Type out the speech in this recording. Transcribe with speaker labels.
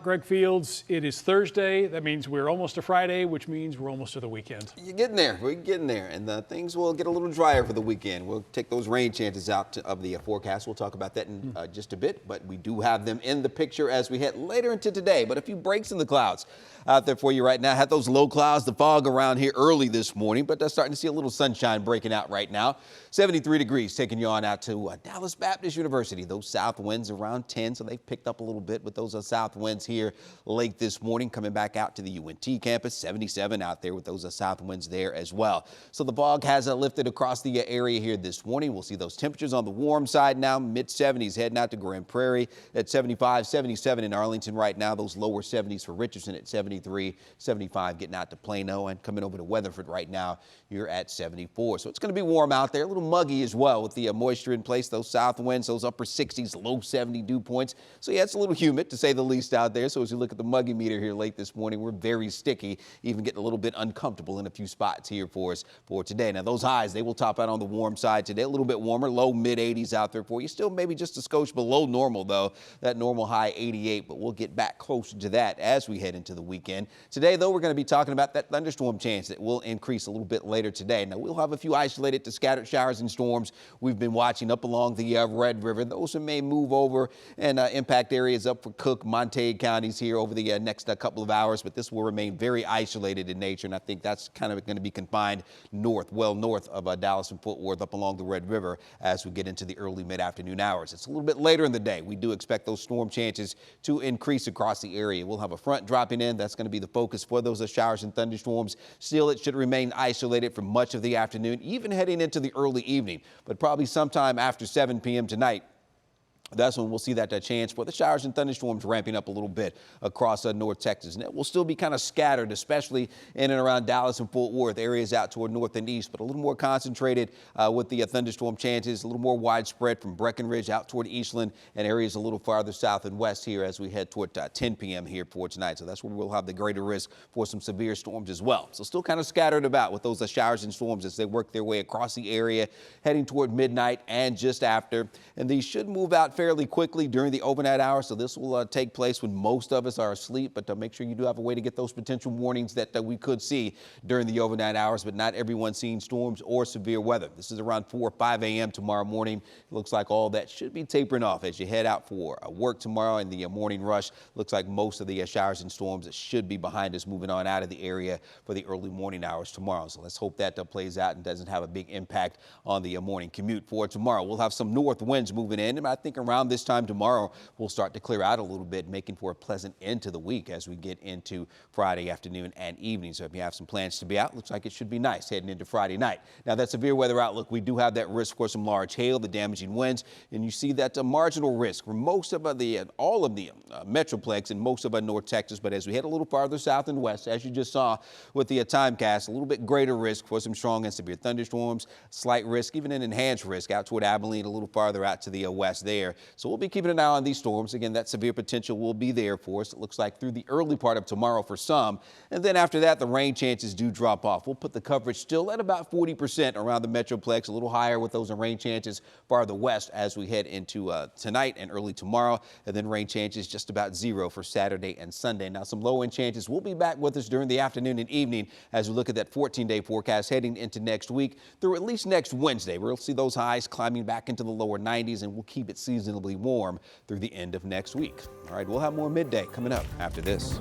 Speaker 1: Greg Fields, it is Thursday. That means we're almost to Friday, which means we're almost to the weekend.
Speaker 2: You're getting there. We're getting there. And things will get a little drier for the weekend. We'll take those rain chances out of the forecast. We'll talk about that in just a bit. But we do have them in the picture as we head later into today. But a few breaks in the clouds out there for you right now. Had those low clouds, the fog around here early this morning. But starting to see a little sunshine breaking out right now. 73 degrees taking you on out to Dallas Baptist University. Those south winds around 10. So they've picked up a little bit with those south winds here late this morning, coming back out to the UNT campus. 77 out there with those south winds there as well. So the fog has lifted across the area here this morning. We'll see those temperatures on the warm side now, mid 70s heading out to Grand Prairie at 75, 77 in Arlington right now. Those lower 70s for Richardson at 73, 75 getting out to Plano, and coming over to Weatherford right now, you're at 74. So it's going to be warm out there, a little muggy as well with the moisture in place. Those south winds, those upper 60s, low 70 dew points. So yeah, it's a little humid to say the least out there. So as you look at the muggy meter here late this morning, we're very sticky, even getting a little bit uncomfortable in a few spots here for us for today. Now those highs, they will top out on the warm side today, a little bit warmer, low mid 80s out there for you. Still maybe just a skosh below normal though, that normal high 88, but we'll get back closer to that as we head into the weekend. Today though, we're going to be talking about that thunderstorm chance that will increase a little bit later today. Now we'll have a few isolated to scattered showers and storms we've been watching up along the Red River. Those may move over and impact areas up for Cook, Montague counties here over the next couple of hours, but this will remain very isolated in nature, and I think that's kind of going to be confined north, well north of Dallas and Fort Worth up along the Red River as we get into the early mid-afternoon hours. It's a little bit later in the day. We do expect those storm chances to increase across the area. We'll have a front dropping in. That's going to be the focus for those showers and thunderstorms. Still, it should remain isolated for much of the afternoon, even heading into the early evening, but probably sometime after 7 p.m. tonight. That's when we'll see that chance for the showers and thunderstorms ramping up a little bit across North Texas. And it will still be kind of scattered, especially in and around Dallas and Fort Worth, areas out toward north and east, but a little more concentrated with the thunderstorm chances, a little more widespread from Breckenridge out toward Eastland and areas a little farther south and west here as we head toward 10 p.m. here for tonight. So that's where we'll have the greater risk for some severe storms as well. So still kind of scattered about with those showers and storms as they work their way across the area, heading toward midnight and just after. And these should move out fairly quickly during the overnight hours, so this will take place when most of us are asleep, but make sure you do have a way to get those potential warnings that we could see during the overnight hours, but not everyone seeing storms or severe weather. This is around 4 or 5 a.m. tomorrow morning. It looks like all that should be tapering off as you head out for work tomorrow in the morning rush. Looks like most of the showers and storms that should be behind us moving on out of the area for the early morning hours tomorrow. So let's hope that plays out and doesn't have a big impact on the morning commute for tomorrow. We'll have some north winds moving in, and I think around this time tomorrow we'll start to clear out a little bit, making for a pleasant end to the week as we get into Friday afternoon and evening. So if you have some plans to be out, looks like it should be nice heading into Friday night. Now that severe weather outlook, we do have that risk for some large hail, the damaging winds, and you see that marginal risk for most of all of the Metroplex and most of North Texas. But as we head a little farther south and west, as you just saw with the timecast, a little bit greater risk for some strong and severe thunderstorms, slight risk, even an enhanced risk out toward Abilene, a little farther out to the west there. So we'll be keeping an eye on these storms. Again, that severe potential will be there for us. It looks like through the early part of tomorrow for some. And then after that, the rain chances do drop off. We'll put the coverage still at about 40% around the Metroplex, a little higher with those rain chances farther west as we head into tonight and early tomorrow. And then rain chances just about zero for Saturday and Sunday. Now, some low wind chances will be back with us during the afternoon and evening as we look at that 14-day forecast heading into next week through at least next Wednesday. We'll see those highs climbing back into the lower 90s, and we'll keep it seasonably warm through the end of next week. All right, we'll have more midday coming up after this.